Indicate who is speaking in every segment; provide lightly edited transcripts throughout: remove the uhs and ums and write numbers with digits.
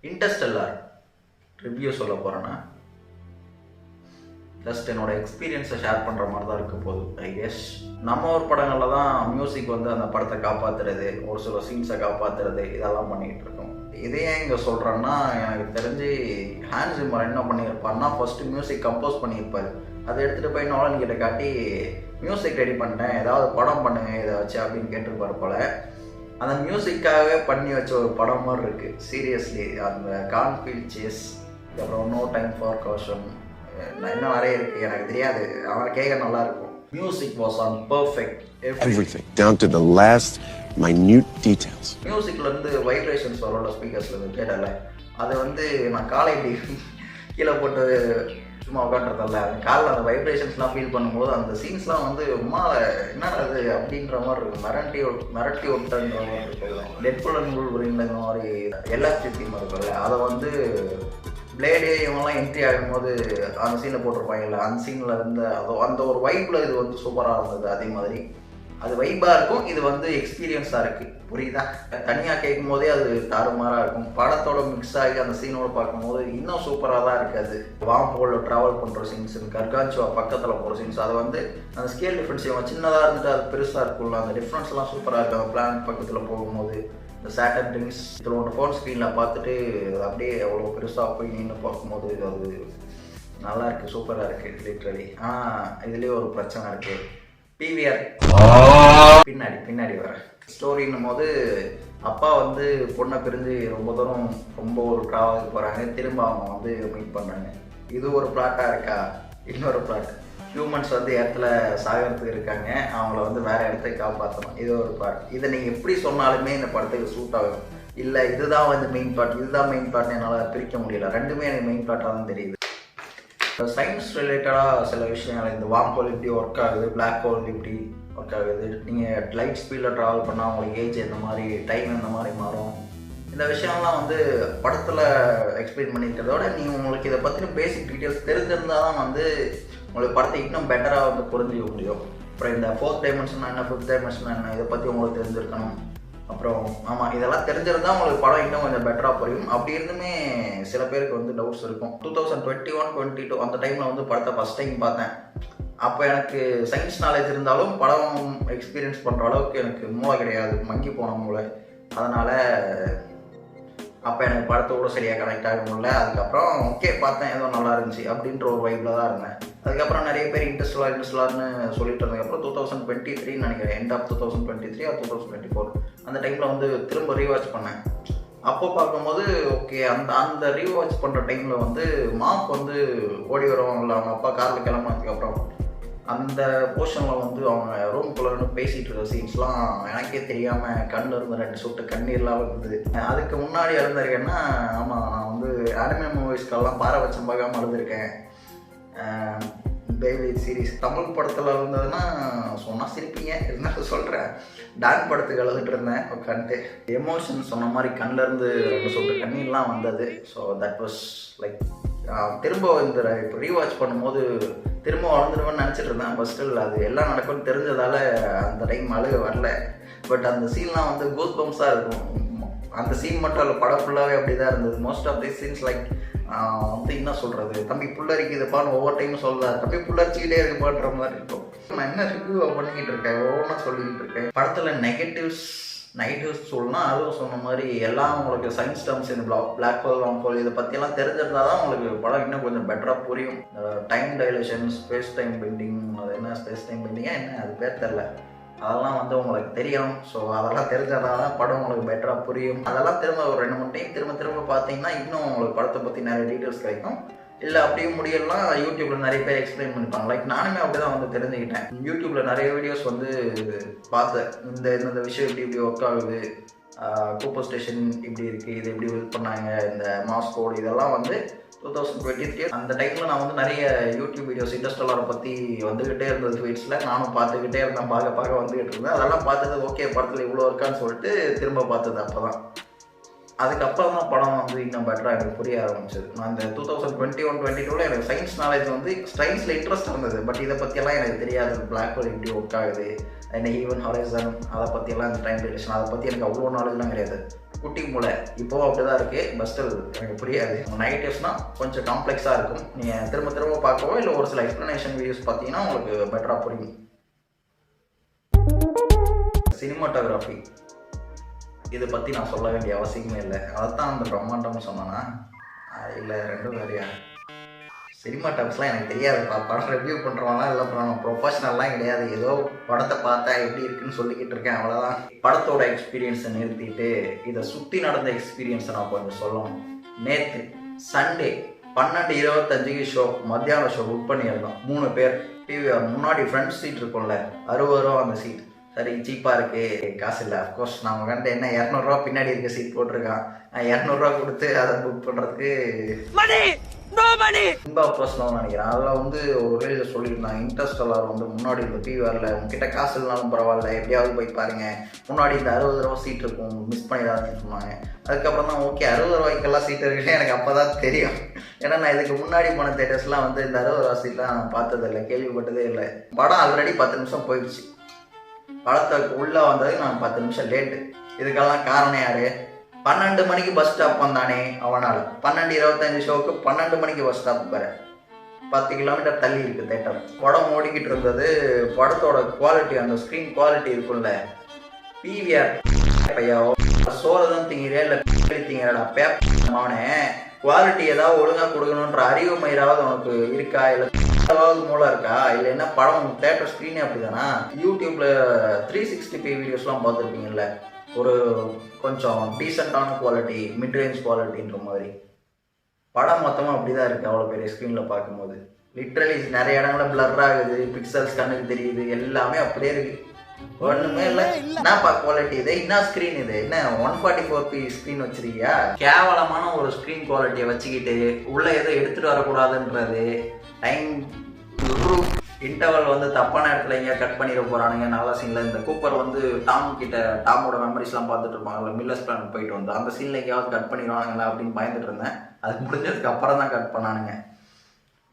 Speaker 1: Interstellar review சொல்ல போகிறேன்னா just என்னோடய எக்ஸ்பீரியன்ஸை ஷேர் பண்ணுற மாதிரி தான் இருக்க போகுது. ஐ கெஸ் நம்ம ஒரு படங்களில் தான் மியூசிக் வந்து அந்த படத்தை காப்பாற்றுறது, ஒரு சில சீன்ஸை காப்பாற்றுறது, இதெல்லாம் பண்ணிகிட்டு இருக்கோம். இதே ஏன் இங்கே சொல்கிறேன்னா, எனக்கு தெரிஞ்சு ஹான்ஸ் ஜிம்மர் என்ன பண்ணியிருப்பாருன்னா, ஃபஸ்ட்டு மியூசிக் கம்போஸ் பண்ணியிருப்பார். அதை எடுத்துகிட்டு போய் நோலன் கிட்ட காட்டி மியூசிக் ரெடி பண்ணிட்டேன், ஏதாவது படம் பண்ணுங்க இதை வச்சு அப்படின்னு கேட்டிருப்பார் போல். அந்த மியூசிக்காகவே பண்ணி வச்ச ஒரு படம் மாதிரி இருக்குது. சீரியஸ்லி அந்த கான்ஃபீல்ட் சேஸ், அப்புறம் நோ டைம் ஃபார் காஷன், இன்னும் நிறைய இருக்குது, எனக்கு தெரியாது, அவன் கேட்க நல்லா இருக்கும். Music was on perfect,
Speaker 2: everything down to the last minute details.
Speaker 1: மியூசிக்லேருந்து வைப்ரேஷன்ஸ் வரோட ஸ்பீக்கர்ஸ்லேருந்து கேட்டல, அது வந்து நான் காலை இப்படி கீழே போட்டு சும்மா உட்காந்துறதில்ல, அந்த காலில் அந்த வைப்ரேஷன்ஸ்லாம் ஃபீல் பண்ணும்போது அந்த சீன்ஸ்லாம் வந்து உமா என்ன அது அப்படின்ற மாதிரி இருக்கும், மிரட்டி விட்டுன்ற மாதிரி இருக்குல்ல. டெட்புல் அண்ட் வூல்வரின் இந்த மாதிரி எல்எஃப்சி தீம் இருக்குல்ல, அதை வந்து பிளேடே இவங்கெல்லாம் என்ட்ரி ஆகும்போது அந்த சீனில் போட்டிருப்பாங்கல்ல, அந்த சீனில் இருந்த அந்த ஒரு வைப்பில் இது வந்து சூப்பராக இருந்தது. அதே மாதிரி அது வைப்பாக இருக்கும், இது வந்து எக்ஸ்பீரியன்ஸாக இருக்குது, புரியுதா? தனியாக கேட்கும் போதே அது தாறுமாறாக இருக்கும், படத்தோட மிக்ஸ் ஆகி அந்த சீனோடு பார்க்கும்போது இன்னும் சூப்பராக தான் இருக்காது. வாம்போலில் ட்ராவல் பண்ணுற சீன்ஸ், கர்கான்ச்சுவா பக்கத்தில் போகிற சீன்ஸ், அது வந்து அந்த ஸ்கேல் டிஃப்ரென்ஸ் இவங்க சின்னதாக இருந்துட்டு அது பெருசாக இருக்கும்ல, அந்த டிஃப்ரென்ஸ்லாம் சூப்பராக இருக்குது. அந்த பிளானட் பக்கத்தில் போகும்போது இந்த சேட்டன் ரிங்ஸ் இதில் ஒன்று ஃபோன் ஸ்க்ரீனில் பார்த்துட்டு அப்படியே அவ்வளோ பெருசாக போய் நின்று பார்க்கும்போது அது நல்லா இருக்குது, சூப்பராக இருக்குது லிட்ரலி. ஆனால் இதுலேயே ஒரு பிரச்சனை இருக்குது. பிவிஆர் பின்னாடி வர ஸ்டோரின்னும் போது அப்பா வந்து பொண்ணை பிரிஞ்சு ரொம்ப ஒரு ட்ராவலுக்கு போகிறாங்க, திரும்ப அவங்க வந்து மீட் பண்ணுறாங்க. இது ஒரு பிளாட்டாக இருக்கா? இன்னொரு பிளாட், ஹியூமன்ஸ் வந்து இடத்துல சாகிறதுக்கு இருக்காங்க, அவங்கள வந்து வேறு இடத்துக்கு காப்பாற்றணும், இது ஒரு பிளாட். இதை நீங்கள் எப்படி சொன்னாலுமே இந்த படத்துக்கு சூட் ஆகும். இல்லை இதுதான் வந்து மெயின் பிளாட், இதுதான் மெயின் பிளாட்னு என்னால் பிரிக்க முடியல, ரெண்டுமே எனக்கு மெயின் பிளாட்டாக தான் தெரியுது. சயின்ஸ் ரிலேட்டடாக சில விஷயங்கள், இந்த வார்ம் ஹோல் எப்படி ஒர்க் ஆகுது, பிளாக் ஹோல் எப்படி ஒர்க் ஆகுது, நீங்கள் லைட் ஸ்பீடில் ட்ராவல் பண்ணால் உங்களுக்கு ஏஜ் எந்த மாதிரி, டைம் எந்த மாதிரி மாறும், இந்த விஷயம்லாம் வந்து படத்தில் எக்ஸ்பிளைன் பண்ணியிருக்கிறதோட நீங்கள் உங்களுக்கு இதை பற்றின பேசிக் டீட்டெயில்ஸ் தெரிஞ்சிருந்தால் தான் வந்து உங்களுக்கு படத்தை இன்னும் பெட்டராக வந்து புரிஞ்சிக்க முடியும். அப்புறம் இந்த 4th டைமென்ஷன் என்ன, 5th டைமென்ஷன் என்ன, இதை பற்றி உங்களுக்கு தெரிஞ்சிருக்கணும். அப்புறம் ஆமாம், இதெல்லாம் தெரிஞ்சிருந்தால் உங்களுக்கு படம் இன்னும் கொஞ்சம் பெட்டராக புரியும். அப்படி இருந்துமே சில பேருக்கு வந்து டவுட்ஸ் இருக்கும். 2021-22 அந்த டைமில் வந்து படத்தை ஃபஸ்ட் டைம் பார்த்தேன். அப்போ எனக்கு சயின்ஸ் நாலேஜ் இருந்தாலும் படம் எக்ஸ்பீரியன்ஸ் பண்ணுற அளவுக்கு எனக்கு மூளை கிடையாது, மங்கி போன மூளை. அதனால் அப்போ எனக்கு படத்தோட சரியாக கனெக்ட் ஆக முடியல. அதுக்கப்புறம் ஓகே பார்த்தேன், ஏதோ நல்லா இருந்துச்சு அப்படின்ற ஒரு வைப்பில் தான் இருந்தேன். அதுக்கப்புறம் நிறைய பேர் இன்ட்ரெஸ்ட்லார்னு சொல்லிட்டு இருந்ததுக்கப்புறம் 2023 நினைக்கிறேன், எண்ட் ஆஃப் 2023 ஆர் 2024 அந்த டைமில் வந்து திரும்ப ரீவாட்ச் பண்ணேன். அப்போ பார்க்கும்போது ஓகே, அந்த ரீவாட்ச் பண்ணுற டைமில் வந்து மார்க் வந்து ஓடி வருவாங்கல்ல, அவங்க அப்பா காரில் கிளம்புனதுக்கப்புறம் அந்த போர்ஷனில் வந்து அவங்க ரூம்குள்ளே பேசிகிட்டு இருக்க சீன்ஸ்லாம் எனக்கே தெரியாமல் கண்ணில் இருந்து 2 சொட்டு கண்ணீர்லாம் இருந்தது. அதுக்கு முன்னாடி இருந்திருக்கேன்னா, ஆமாம், நான் வந்து அனிமே மூவிஸ்க்கெல்லாம் பாரபட்சம் பார்க்காம இருந்திருக்கேன். பேபி சீரீஸ் தமிழ் படத்தில் இருந்ததுன்னா சொன்னால் சிரிப்பீங்க, இருந்தாலும் சொல்கிறேன். டான் படத்துக்கு எழுதிட்டு இருந்தேன் உட்காந்துட்டு, எமோஷன் சொன்ன மாதிரி கண்ணிலேருந்து 2 சொட்டு கண்ணீர்லாம் வந்தது. ஸோ தட் வாஸ் லைக் திரும்ப இந்த இப்போ ரீவாட்ச் பண்ணும்போது திரும்ப வளர்ந்துடுவேன்னு நினச்சிட்டு இருந்தேன். ஃபஸ்ட்டு அது எல்லாம் நடக்கும்னு தெரிஞ்சதால் அந்த டைம் அழுக வரல. பட் அந்த சீன்லாம் வந்து கூஸ் பம்ப்ஸாக இருக்கும். அந்த சீன் மட்டும் இல்லை, படம் ஃபுல்லாகவே அப்படி தான் இருந்தது. Most of the scenes like வந்து என்ன சொல்கிறது, தம்பி புல்லரிக்குதுப்பான்னு ஒவ்வொரு டைமும் சொல்லுவார், தம்பி புல்லரிச்சிக்கிட்டே இருக்குப்பான்ற மாதிரி இருக்கும். நான் என்ன ரிவ்யூ பண்ணிக்கிட்டு இருக்கேன், ஒவ்வொன்றா சொல்லிக்கிட்டு இருக்கேன். படத்தில் நெகட்டிவ்ஸ் சொல்லணும்னா அதுவும் சொன்ன மாதிரி எல்லாம் உங்களுக்கு சயின்ஸ் டேர்ம்ஸ், இந்த பிளாக் ஹோல், வார்ம் ஹோல் இதை பற்றியெல்லாம் தெரிஞ்சிருந்தால் தான் உங்களுக்கு படம் இன்னும் கொஞ்சம் பெட்டராக புரியும். Time dilation, space time bending, அது என்ன ஸ்பேஸ் டைம் பெண்டிங்காக என்ன அது பேர் தெரில, அதெல்லாம் வந்து உங்களுக்கு தெரியும். ஸோ அதெல்லாம் தெரிஞ்சால் தான் படம் உங்களுக்கு பெட்டராக புரியும். அதெல்லாம் திரும்ப ஒரு 2-3 டைம் திரும்ப பார்த்தீங்கன்னா இன்னும் உங்களுக்கு படத்தை பற்றி நிறைய டீட்டெயில்ஸ் கிடைக்கும். இல்லை அப்படியும் முடியலாம், யூடியூப்பில் நிறைய பேர் எக்ஸ்பிளைன் பண்ணிப்பாங்க. லைக் நானுமே அப்படி தான் வந்து தெரிஞ்சுக்கிட்டேன். யூடியூப்பில் நிறைய வீடியோஸ் வந்து பார்த்தேன், இந்த விஷயம் இப்படி ஒர்க் ஆகுது, கூப்பர் ஸ்டேஷன் இப்படி இருக்குது, இது எப்படி ஹெல்ப் பண்ணாங்க, இந்த மாஸ் கோடு, இதெல்லாம் வந்து 2023 அந்த டைமில் நான் வந்து நிறைய யூடியூப் வீடியோஸ் இன்டர்ஸ்டெல்லாரை பற்றி வந்துக்கிட்டே இருந்தது ட்வீட்ஸில், நானும் பார்த்துக்கிட்டே இருந்தேன், பார்க்க வந்துக்கிட்டு இருந்தேன். அதெல்லாம் பார்த்துட்டு ஓகே படத்தில் இவ்வளோ இருக்கான்னு சொல்லிட்டு திரும்ப பார்த்தது அப்போ தான். அதுக்கப்புறம் தான் படம் வந்து இன்னும் பெட்டராக எனக்கு புரிய ஆரம்பிச்சது. நான் இந்த 2021-22 எனக்கு சயின்ஸ் நாலேஜ் வந்து சயின்ஸில் இன்ட்ரெஸ்ட் இருந்தது. பட் இதை பற்றியெல்லாம் எனக்கு தெரியாது. பிளாக் ஹோல் எப்படி ஒர்க் ஆகுது, என்ன ஈவன் ஹாரிசன், அதை பற்றியெல்லாம் இந்த டைம் ரிலேஷன், அதை பற்றி எனக்கு அவ்வளோ நாலேஜ்லாம் கிடையாது. குட்டி மூளை இப்போவும் அப்படிதான் இருக்குது. பட் ஸ்டில் எனக்கு புரியாது. நெகட்டிவ்ஸ்னால் கொஞ்சம் காம்ப்ளெக்ஸாக இருக்கும். நீங்கள் திரும்ப திரும்ப பார்க்கவோ இல்லை ஒரு சில எக்ஸ்ப்ளனேஷன் வீடியோஸ் பார்த்தீங்கன்னா உங்களுக்கு பெட்டராக புரியும். சினிமாட்டோகிராஃபி இதை பற்றி நான் சொல்ல வேண்டிய அவசியமே இல்லை. அதைத்தான் அந்த பிரம்மாண்டம்னு சொன்னேன்னா இல்லை ரெண்டும் வேறையா. சினிமாட்டோகிராஃப்ஸ்லாம் எனக்கு தெரியாதுப்பா. படம் ரிவ்யூ பண்ணுறவங்களாம் இல்லை பண்ணணும் ப்ரொஃபஷனல்லாம் கிடையாது. ஏதோ படத்தை பார்த்தா எப்படி இருக்குன்னு சொல்லிக்கிட்டு இருக்கேன், அவ்வளோதான். படத்தோட எக்ஸ்பீரியன்ஸை நிறுத்திட்டு இதை சுற்றி நடந்த எக்ஸ்பீரியன்ஸை நான் கொஞ்சம் சொல்லணும். நேற்று சண்டே 12:25 ஷோ, மத்தியான ஷோ புக் பண்ணியிருந்தோம். 3 பேர். டிவிஆர் முன்னாடி ஃப்ரண்ட் சீட் இருக்கும்ல, 60 ரூபா அந்த சீட். சரி சீப்பாக இருக்குது, காசு இல்லை. அஃப்கோர்ஸ் நான் கண்டு என்ன 200 ரூபா பின்னாடி இருக்க சீட் போட்டிருக்கான். நான் 200 ரூபா கொடுத்து அதை புக் பண்ணுறதுக்கு ரொம்ப பர்சனல் நினைக்கிறேன். அதில் வந்து ஒரு ரீல் சொல்லியிருந்தாங்க, இன்ட்ரெஸ்டெல்லாம் வந்து முன்னாடி இந்த டிவிஆரில் உங்ககிட்ட காசு இல்லைனாலும் பரவாயில்ல எப்படியாவது போய் பாருங்கள், முன்னாடி இந்த 60 ரூபா சீட் இருக்கும், மிஸ் பண்ணிடாதுன்னு சொன்னாங்க. அதுக்கப்புறம் தான் ஓகே 60 ரூபாய்க்கெல்லாம் சீட் இருக்குன்னு எனக்கு அப்போ தான் தெரியும். ஏன்னா நான் இதுக்கு முன்னாடி போன தேட்டர்ஸ்லாம் வந்து இந்த 60 ரூபா சீட்லாம் நான் பார்த்ததில்லை, கேள்விப்பட்டதே இல்லை. படம் ஆல்ரெடி 10 நிமிஷம் போயிடுச்சு. படத்துக்கு உள்ளே வந்ததுக்கு நான் 10 நிமிஷம் லேட்டு. இதுக்கெல்லாம் காரணம் யார்? 12 மணிக்கு பஸ் ஸ்டாப் வந்தானே அவனால். 12:25 ஷோவுக்கு 12 மணிக்கு பஸ் ஸ்டாப் பாரு. 10 கிலோமீட்டர் தள்ளி இருக்குது தேட்டர். படம் ஓடிக்கிட்டு இருந்தது. படத்தோட குவாலிட்டி, அந்த ஸ்க்ரீன் குவாலிட்டி இருக்குல்ல, பிவிஆர் பையா சோறு தான் திங்கிறே இல்லை திங்கிறடா பேப்பனே. குவாலிட்டி ஏதாவது ஒழுங்காக கொடுக்கணுன்ற அறிவு மயிராவது உனக்கு இருக்கா? இல்லை ஏதாவது மூலம் இருக்கா? இல்லை என்ன படம் தேட்டர் ஸ்க்ரீனே அப்படி தானா? யூடியூப்பில் 360p வீடியோஸ்லாம் பார்த்துருப்பீங்கல்ல, ஒரு கொஞ்சம் டீசெண்டான குவாலிட்டி, மிட் ரேஞ்ச் குவாலிட்டின்ற மாதிரி. படம் மொத்தமாக அப்படி தான் இருக்குது அவ்வளோ பெரிய ஸ்க்ரீனில் பார்க்கும்போது. லிட்ரலி நிறைய இடங்களில் பிளர் ஆகுது, பிக்சல்ஸ் கண்ணுக்கு தெரியுது, எல்லாமே அப்படியே இருக்குது. ஒன்றுமே இல்லை. என்னப்பா குவாலிட்டி இது? என்ன ஸ்க்ரீன் இது? என்ன 144p ஸ்க்ரீன் வச்சிருக்கியா? கேவலமான ஒரு ஸ்க்ரீன் குவாலிட்டியை வச்சுக்கிட்டு உள்ளே எதுவும் எடுத்துகிட்டு வரக்கூடாதுன்றது. டைம் இன்டர்வல் வந்து தப்பான இடத்துல எங்கேயா கட் பண்ணிட போகிறானுங்க. நல்ல சீனில் இந்த கூப்பர் வந்து டாமோட மெமரிஸ்லாம் பார்த்துட்டு இருப்பாங்கல்ல, மில்லர்ஸ் பிளான் போயிட்டு வந்து அந்த சீனில் எங்கேயாவது கட் பண்ணிடுவானுங்களா அப்படின்னு பயந்துட்டு இருந்தேன். அது முடிஞ்சதுக்கு அப்புறம் தான் கட் பண்ணானுங்க.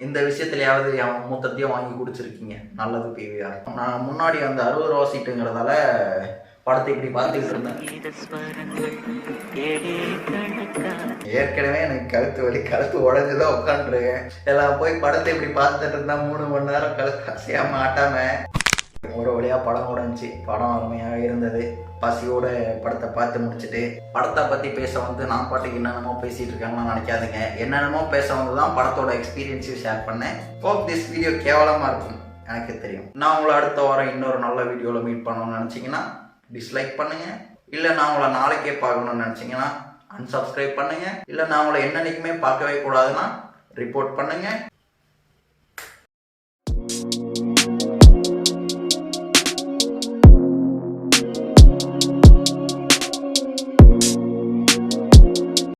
Speaker 1: இந்த விஷயத்துலையாவது அவன் மொத்தத்தையும் வாங்கி குடிச்சிருக்கீங்க, நல்லது பிவிஆர். நான் முன்னாடி அந்த 60 ரூபா சீட்டுங்கிறதால படத்தை இப்படி பார்த்துக்கிட்டு இருந்தேன். ஏற்கனவே எனக்கு கழுத்து வலி, கழுத்து உடஞ்சுதான் உட்காந்துருக்கேன். எல்லாம் போய் படத்தை இப்படி பார்த்துட்டு இருந்தா 3 மணி நேரம் கழுத்து அசையாம ஆட்டாம ஒரு வழியாக படம் உடஞ்சி. படம் அருமையாக இருந்தது. பசியோட படத்தை பார்த்து முடிச்சுட்டு படத்தை பற்றி பேச வந்து நான் பாட்டுக்கு என்னென்னமோ பேசிகிட்டு இருக்காங்கன்னு நினைக்காதுங்க. என்னென்னமோ பேச வந்து தான் படத்தோட எக்ஸ்பீரியன்ஸையும் ஷேர் பண்ணேன். ஹோப் திஸ் வீடியோ கேவலமாக இருக்கும், எனக்கு தெரியும். நான் உங்களை அடுத்த வாரம் இன்னொரு நல்ல வீடியோவில் மீட் பண்ணணும்னு நினச்சிங்கன்னா டிஸ்லைக் பண்ணுங்கள். இல்லை நான் உங்களை நாளைக்கே பார்க்கணும்னு நினச்சிங்கன்னா அன்சப்ஸ்கிரைப் பண்ணுங்கள். இல்லை நான் உங்களை என்னன்னைக்குமே பார்க்கவே கூடாதுன்னா ரிப்போர்ட் பண்ணுங்கள்.